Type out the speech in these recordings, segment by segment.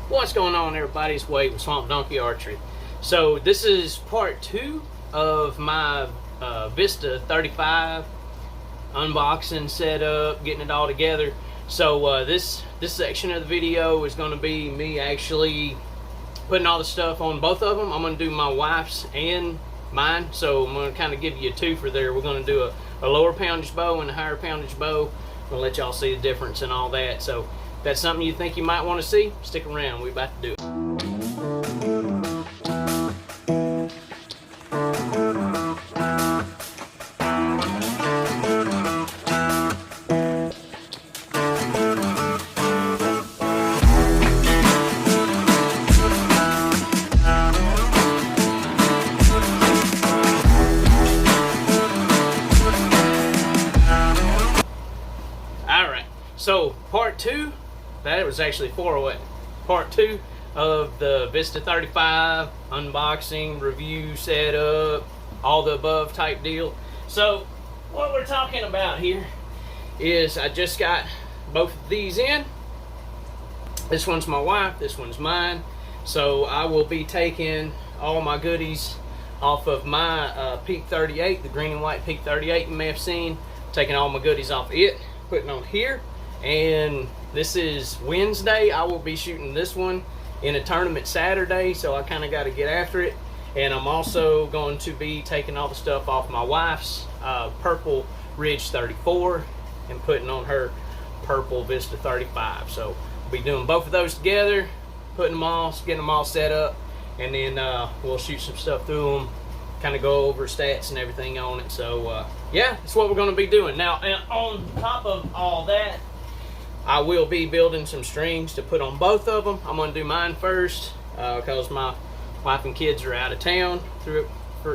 What's going on, everybody? It's Wade with Swamp Donkey Archery. So this is part 2 of my Vista 35 unboxing, setup, getting it all together. So this section of the video is going to be me actually putting all the stuff on both of them. I'm going to do my wife's and mine, so I'm going to kind of give you a two for there. We're going to do a lower poundage bow and a higher poundage bow. I'm going to let y'all see the difference and all that. So if that's something you think you might want to see, stick around. We're about to do it. So part 2, that was actually 4 away. Part 2 of the Vista 35 unboxing, review, setup, all the above type deal. So what we're talking about here is I just got both of these in. This one's my wife, this one's mine. So I will be taking all my goodies off of my Peak 38, the green and white Peak 38 you may have seen. Taking all my goodies off it, putting on here. And this is Wednesday. I will be shooting this one in a tournament Saturday, so I kind of got to get after it. And I'm also going to be taking all the stuff off my wife's purple Ridge 34 and putting on her purple Vista 35. So I'll be doing both of those together, putting them all, getting them all set up, and then we'll shoot some stuff through them, kind of go over stats and everything on it. So yeah, that's what we're going to be doing. Now, on top of all that, I will be building some strings to put on both of them. I'm going to do mine first because my wife and kids are out of town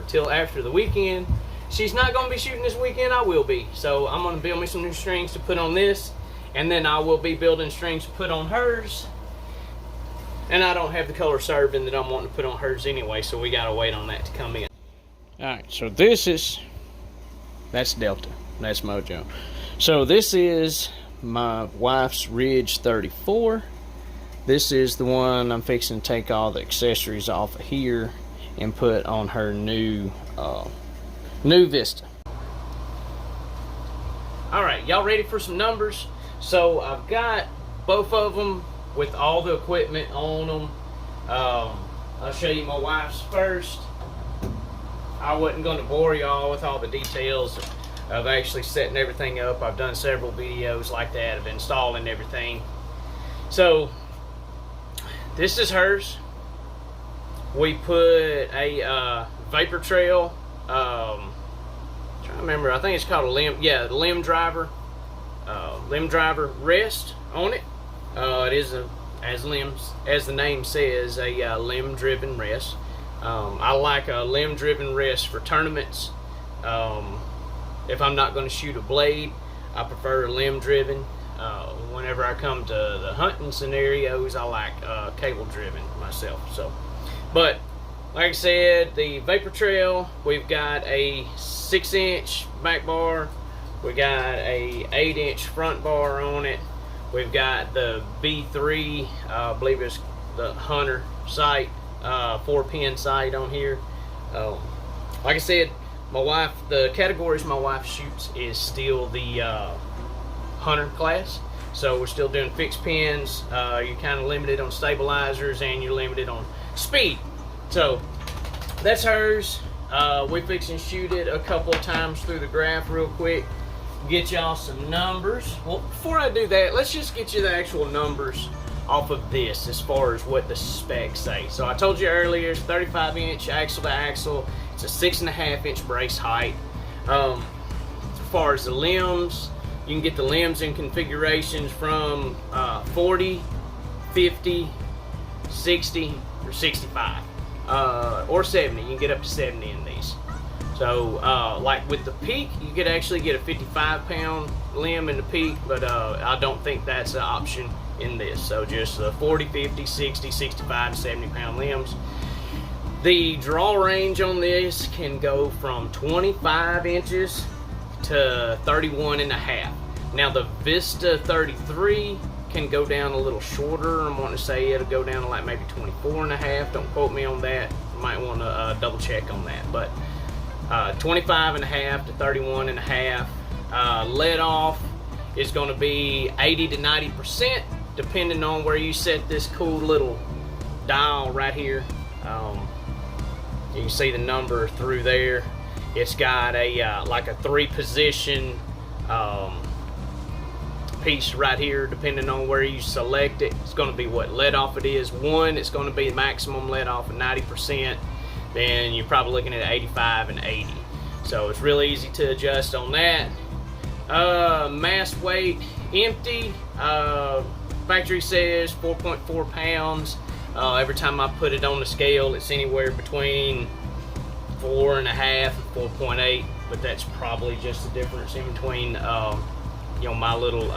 till after the weekend. She's not going to be shooting this weekend. I will be. So I'm going to build me some new strings to put on this, and then I will be building strings to put on hers. And I don't have the color serving that I'm wanting to put on hers anyway, so we got to wait on that to come in. Alright, so that's Delta. That's Mojo. So this is my wife's Ridge 34. This is the one I'm fixing to take all the accessories off of here and put on her new Vista. Alright, y'all ready for some numbers? So I've got both of them with all the equipment on them. I'll show you my wife's first. I wasn't going to bore y'all with all the details of actually setting everything up. I've done several videos like that of installing everything. So this is hers. We put a vapor trail, trying to remember, I think it's called a limb driver rest on it. It is as the name says, a limb driven rest. I like a limb driven rest for tournaments. If I'm not going to shoot a blade, I prefer a limb driven. Whenever I come to the hunting scenarios, I like cable driven myself. So, but like I said, the vapor trail, we've got a 6-inch back bar, we got a 8-inch front bar on it, we've got the B3, I believe it's the Hunter sight, 4-pin sight on here. Like I said, my wife, the categories my wife shoots is still the Hunter class. So we're still doing fixed pins. You're kind of limited on stabilizers and you're limited on speed. So that's hers. We're fixing to shoot it a couple of times through the graph real quick. Get y'all some numbers. Well, before I do that, let's just get you the actual numbers off of this as far as what the specs say. So I told you earlier, it's 35-inch axle to axle. It's a 6.5-inch brace height. As far as the limbs, you can get the limbs in configurations from 40, 50, 60, or 65, or 70. You can get up to 70 in these. So like with the Peak, you could actually get a 55-pound limb in the Peak, but I don't think that's an option in this. So just 40, 50, 60, 65, 70-pound limbs. The draw range on this can go from 25 inches to 31.5. Now the Vista 33 can go down a little shorter. I'm wanting to say it'll go down to like maybe 24.5. Don't quote me on that. You might want to double check on that. But 25.5 to 31.5. Let off is going to be 80 to 90%, depending on where you set this cool little dial right here. You can see the number through there. It's got a like a 3-position piece right here, depending on where you select it. It's going to be what let off it is. 1, it's going to be maximum let off at 90%. Then you're probably looking at 85 and 80. So it's really easy to adjust on that. Mass weight empty. Factory says 4.4 pounds. Every time I put it on the scale, it's anywhere between 4.5 and 4.8, but that's probably just the difference in between you know, my little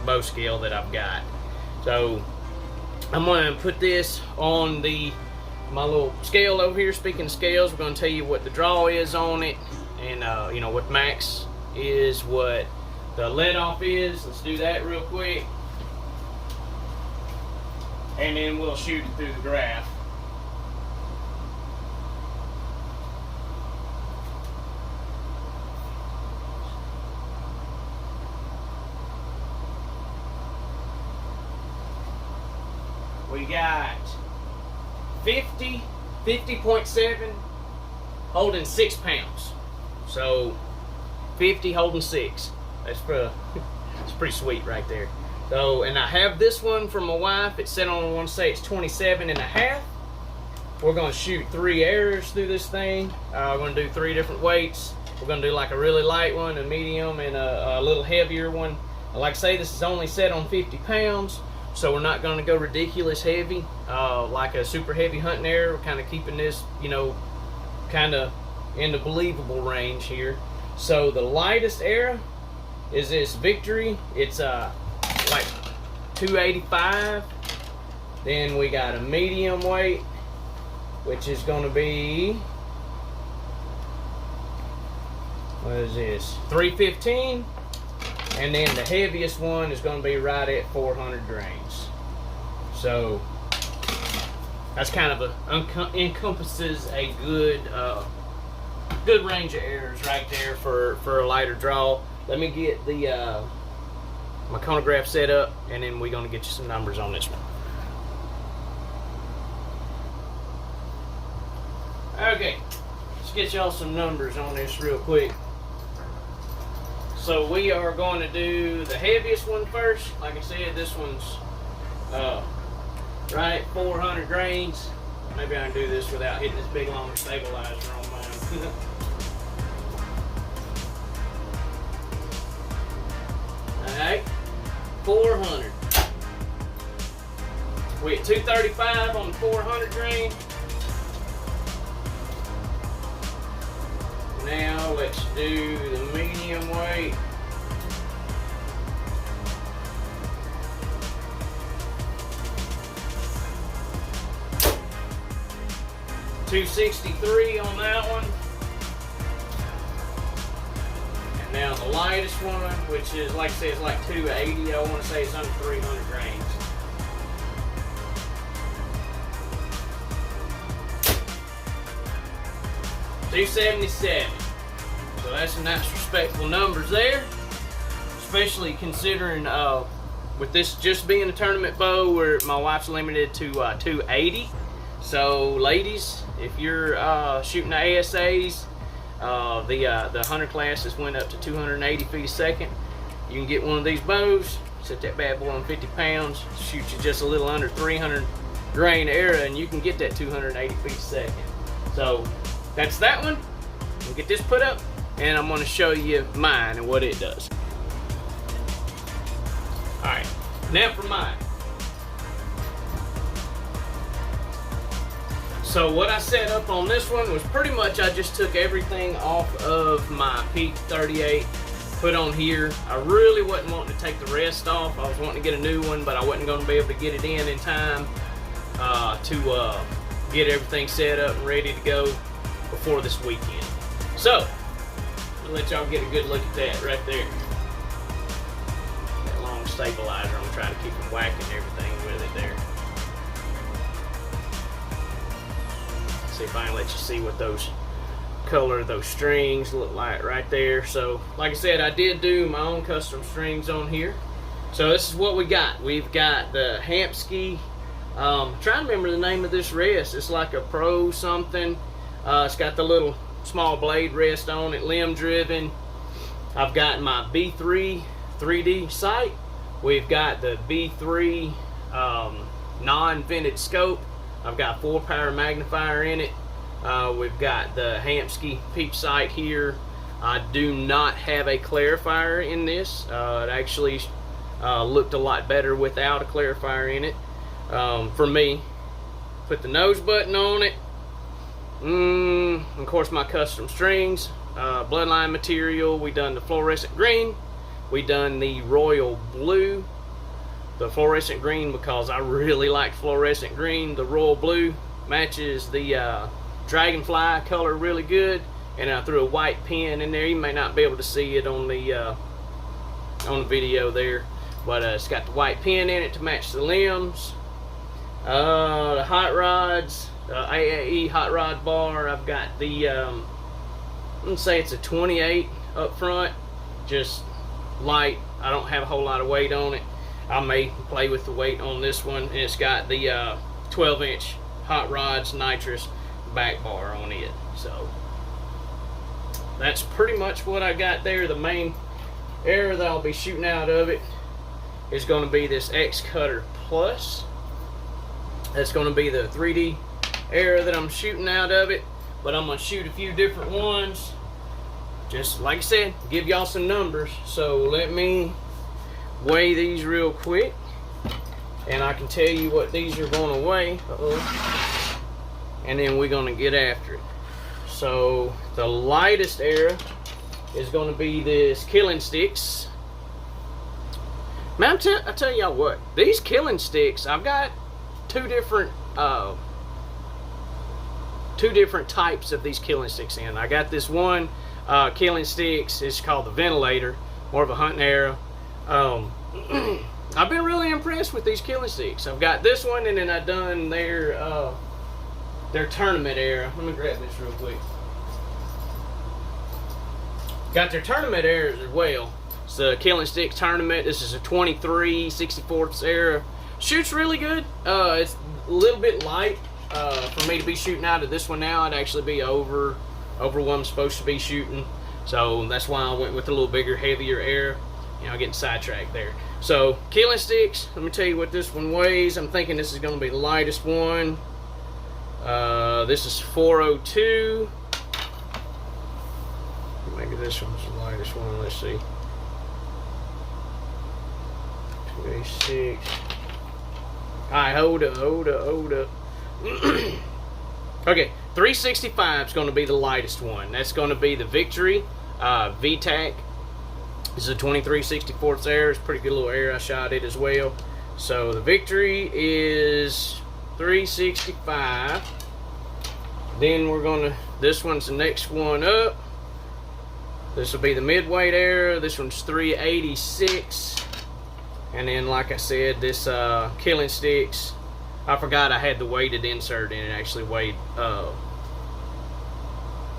bow scale that I've got. So I'm going to put this on my little scale over here. Speaking of scales, we're going to tell you what the draw is on it, and you know, what max is, what the let off is. Let's do that real quick, and then we'll shoot it through the graph. We got 50.7 holding 6 pounds. So 50 holding 6. That's pretty sweet right there. So, and I have this one for my wife. It's set on, I want to say it's 27.5. We're going to shoot 3 arrows through this thing. We're going to do 3 different weights. We're going to do like a really light one, a medium, and a little heavier one. Like I say, this is only set on 50 pounds. So we're not going to go ridiculous heavy, like a super heavy hunting arrow. We're kind of keeping this, you know, kind of in the believable range here. So the lightest arrow is this Victory. It's like 285. Then we got a medium weight, which is going to be, what is this, 315. And then the heaviest one is going to be right at 400 grains. So that's kind of encompasses a good good range of arrows right there for a lighter draw. Let me get the my chronograph set up, and then we're going to get you some numbers on this one. Okay, let's get y'all some numbers on this real quick. So we are going to do the heaviest one first. Like I said, this one's right at 400 grains. Maybe I can do this without hitting this big long stabilizer on mine. Alright, 400. We at 235 on the 400 grain. Now let's do the medium weight. $263 on that one. And now the lightest one, which is, like I said, it's like 280. I want to say it's under 300 grains. $277. So that's some nice respectable numbers there, especially considering with this just being a tournament bow where my wife's limited to 280. So ladies, if you're shooting the ASAs, the hunter classes went up to 280 feet a second. You can get one of these bows, set that bad boy on 50 pounds, shoot you just a little under 300 grain arrow, and you can get that 280 feet a second. So that's that one. We'll get this put up, and I'm going to show you mine and what it does. Alright, now for mine. So what I set up on this one was pretty much I just took everything off of my Peak 38, put on here. I really wasn't wanting to take the rest off. I was wanting to get a new one, but I wasn't going to be able to get it in time to get everything set up and ready to go before this weekend. So I'll let y'all get a good look at that right there. That long stabilizer. I'm trying to keep it whacking everything with it there. See if I can let you see what those color those strings look like right there. So like I said, I did do my own custom strings on here. So this is what we got. We've got the Hampski, trying to remember the name of this rest. It's like a Pro something. It's got the little small blade rest on it, limb driven. I've got my B3 3D sight. We've got the B3 non-vented scope. I've got 4-power magnifier in it. We've got the Hampski peep sight here. I do not have a clarifier in this. It actually looked a lot better without a clarifier in it, for me. Put the nose button on it. Of course, my custom strings, bloodline material. We done the fluorescent green. We done the royal blue. The fluorescent green because I really like fluorescent green. The royal blue matches the dragonfly color really good. And I threw a white pin in there. You may not be able to see it on the video there, but it's got the white pin in it to match the limbs. The hot rods, AAE hot rod bar. I've got the let's say it's a 28 up front, just light. I don't have a whole lot of weight on it. I may play with the weight on this one, and it's got the 12-inch hot rods nitrous back bar on it. So that's pretty much what I got there. The main arrow that I'll be shooting out of it is going to be this X Cutter Plus. That's going to be the 3D arrow that I'm shooting out of it, but I'm going to shoot a few different ones. Just like I said, give y'all some numbers. So let me weigh these real quick, and I can tell you what these are going to weigh. And then we're going to get after it. So the lightest arrow is going to be this Killing Sticks. Man, I tell y'all what, these Killing Sticks, I've got two different types of these Killing Sticks in. I got this one Killing Sticks, it's called the Ventilator, more of a hunting arrow. I've been really impressed with these Killing Sticks. I've got this one, and then I've done their tournament arrow. Let me grab this real quick. Got their tournament arrows as well. It's the Killing Stick Tournament. This is a 23 64th arrow. Shoots really good. It's a little bit light for me to be shooting out of this one now. I'd actually be over what I'm supposed to be shooting. So that's why I went with a little bigger, heavier arrow. You know, getting sidetracked there. So Killing Sticks, let me tell you what this one weighs. I'm thinking this is going to be the lightest one. This is 402. Maybe this one's the lightest one. Let's see. 286. Alright, hold up. Okay, 365 is going to be the lightest one. That's going to be the Victory VTAC. This is a 23 64th arrow. It's a pretty good little arrow. I shot it as well. So the Victory is 365. Then we're gonna, this one's the next one up. This will be the midweight arrow. This one's 386. And then, like I said, this Killing Sticks, I forgot I had the weighted insert in it. Actually weighed,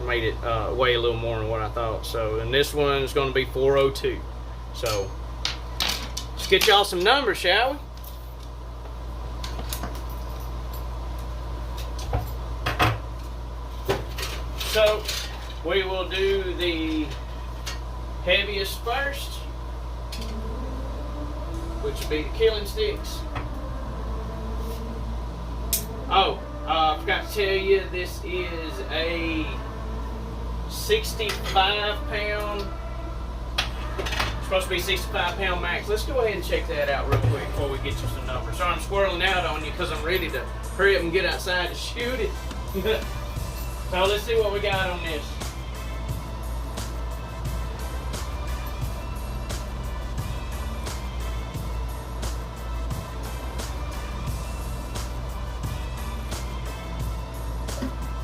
made it weigh a little more than what I thought. So, and this one is going to be 402. So, let's get y'all some numbers, shall we? So, we will do the heaviest first, which will be the Killing Sticks. Oh, I forgot to tell you, this is a 65-pound, supposed to be 65-pound max. Let's go ahead and check that out real quick before we get you some numbers. Sorry, I'm squirreling out on you because I'm ready to hurry up and get outside to shoot it. So let's see what we got on this.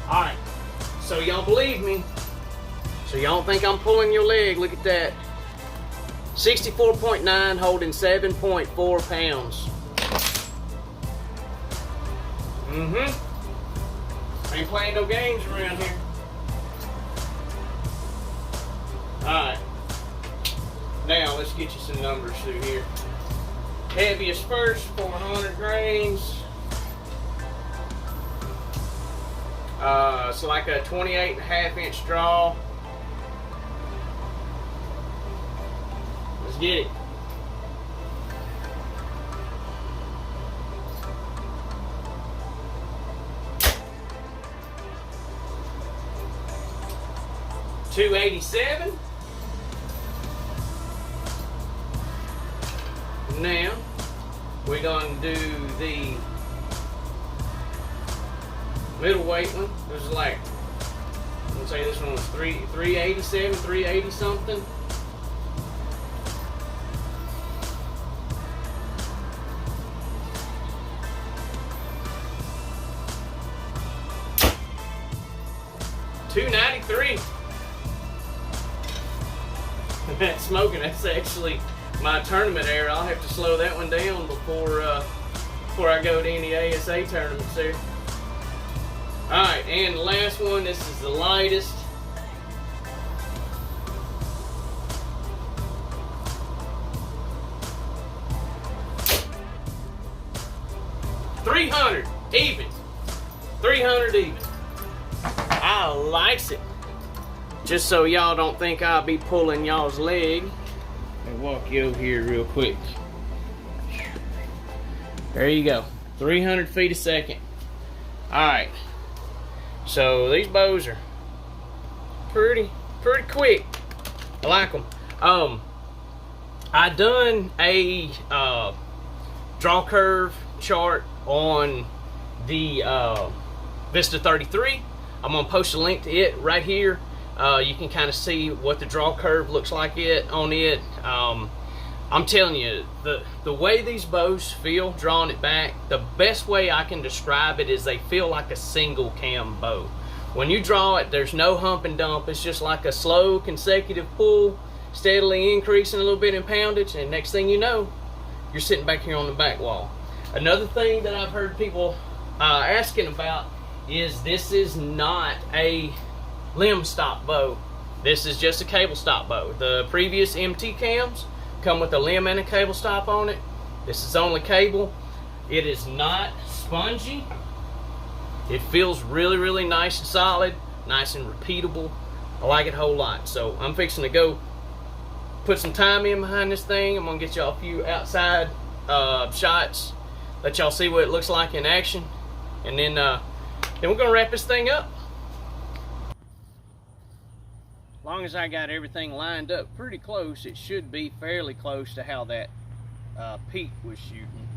Alright, so y'all believe me. So y'all don't think I'm pulling your leg. Look at that. 64.9, holding 7.4 pounds. Ain't playing no games around here. Alright. Now let's get you some numbers through here. Heaviest first, 400 grains. It's like a 28.5-inch draw. Let's get it. $287. Now we're going to do the middleweight one. This is like, I'm gonna say this one was 387, 380 something. $293. That's smoking. That's actually my tournament error. I'll have to slow that one down before I go to any ASA tournaments there. Alright, and the last one, this is the lightest. $300 even. $300 even. I likes it. Just so y'all don't think I'll be pulling y'all's leg. I'll walk you over here real quick. There you go. 300 feet a second. Alright. So these bows are pretty quick. I like them. I done a draw curve chart on the Vista 33. I'm gonna post a link to it right here. You can kind of see what the draw curve looks like on it. I'm telling you, the way these bows feel drawing it back, the best way I can describe it is they feel like a single cam bow. When you draw it, there's no hump and dump. It's just like a slow consecutive pull, steadily increasing a little bit in poundage, and next thing you know, you're sitting back here on the back wall. Another thing that I've heard people asking about is this is not a limb stop bow. This is just a cable stop bow. The previous MT cams come with a limb and a cable stop on it. This is only cable. It is not spongy. It feels really nice and solid, nice and repeatable. I like it a whole lot. So I'm fixing to go put some time in behind this thing. I'm gonna get y'all a few outside shots, let y'all see what it looks like in action, and then we're gonna wrap this thing up. As long as I got everything lined up pretty close, it should be fairly close to how that peak was shooting.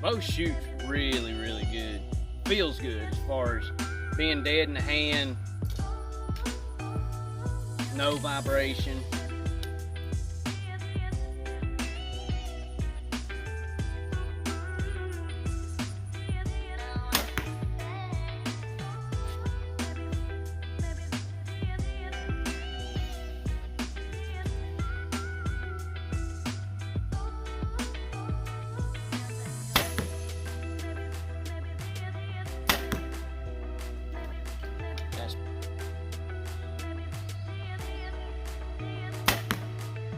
Bow shoots really good. Feels good as far as being dead in the hand, no vibration. That's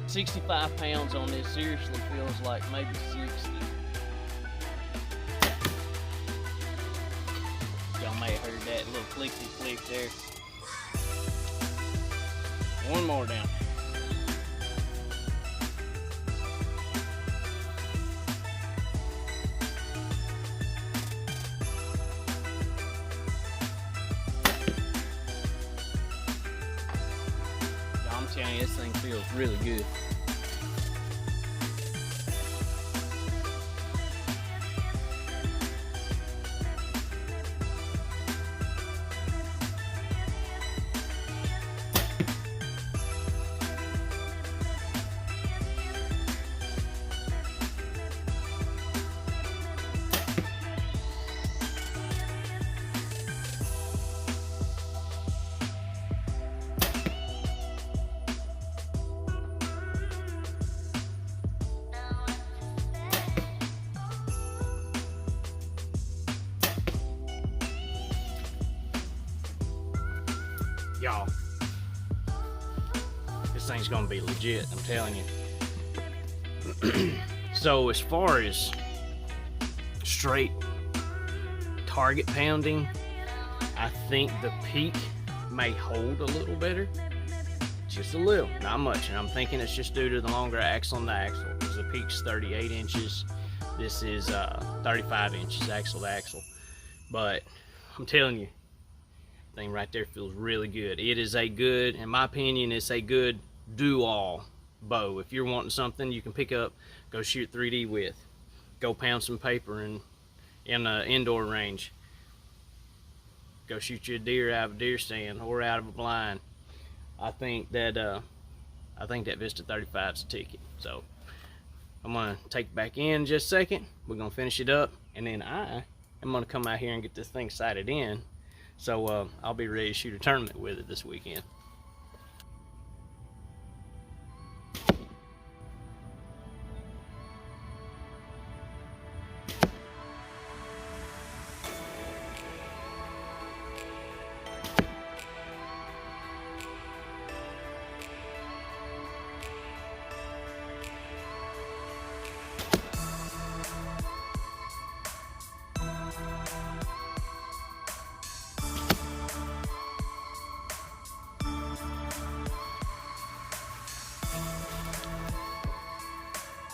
65 pounds on this. Seriously feels like maybe 60. Y'all may have heard that little clicky click there. One more down. I'm telling you, this thing feels really good. y'all, this thing's gonna be legit, I'm telling you. So as far as straight target pounding, I think the peak may hold a little better, just a little, not much, and I'm thinking it's just due to the longer axle on the axle, because the peak's 38 inches, this is 35 inches axle to axle. But I'm telling you, that thing right there feels really good. It is a good, in my opinion, it's a good do-all bow. If you're wanting something you can pick up, go shoot 3D with, go pound some paper in an indoor range, go shoot you a deer out of a deer stand or out of a blind. I think that Vista 35 is a ticket. So I'm gonna take it back in just a second. We're gonna finish it up, and then I am gonna come out here and get this thing sighted in. So I'll be ready to shoot a tournament with it this weekend.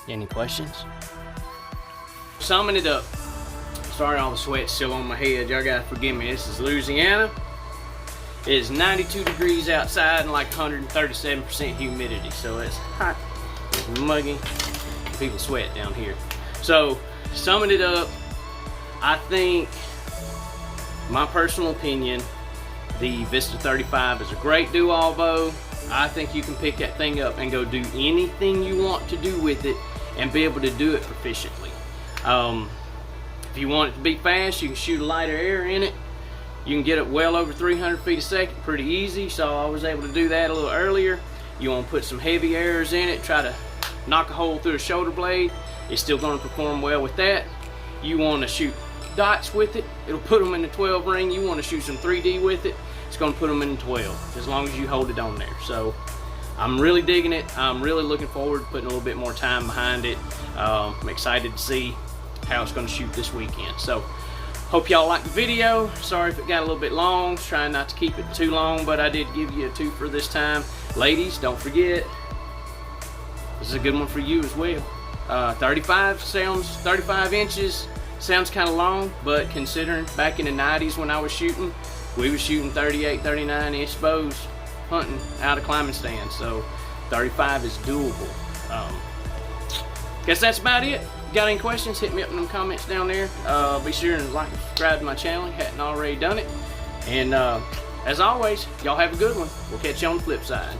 Any questions? Summing it up. Sorry, all the sweat's still on my head. Y'all gotta forgive me. This is Louisiana. It is 92 degrees outside and like 137% humidity. So it's hot, it's muggy. People sweat down here. So, summing it up, I think, my personal opinion, the Vista 35 is a great do-all bow. I think you can pick that thing up and go do anything you want to do with it and be able to do it proficiently. If you want it to be fast, you can shoot a lighter air in it. You can get it well over 300 feet a second pretty easy, so I was able to do that a little earlier. You want to put some heavy airs in it, try to knock a hole through the shoulder blade. It's still going to perform well with that. You want to shoot dots with it, it'll put them in the 12 ring. You want to shoot some 3D with it, it's going to put them in the 12, as long as you hold it on there. So I'm really digging it. I'm really looking forward to putting a little bit more time behind it. I'm excited to see how it's going to shoot this weekend. So hope y'all liked the video. Sorry if it got a little bit long. Trying not to keep it too long, but I did give you a twofer this time. Ladies, don't forget, this is a good one for you as well. 35 inches sounds kind of long, but considering back in the 90s when I was shooting, we were shooting 38, 39 inch bows hunting out of climbing stands, so 35 is doable. Guess that's about it. Got any questions, hit me up in them comments down there. Be sure and like and subscribe to my channel if you hadn't already done it. And as always, y'all have a good one. We'll catch you on the flip side.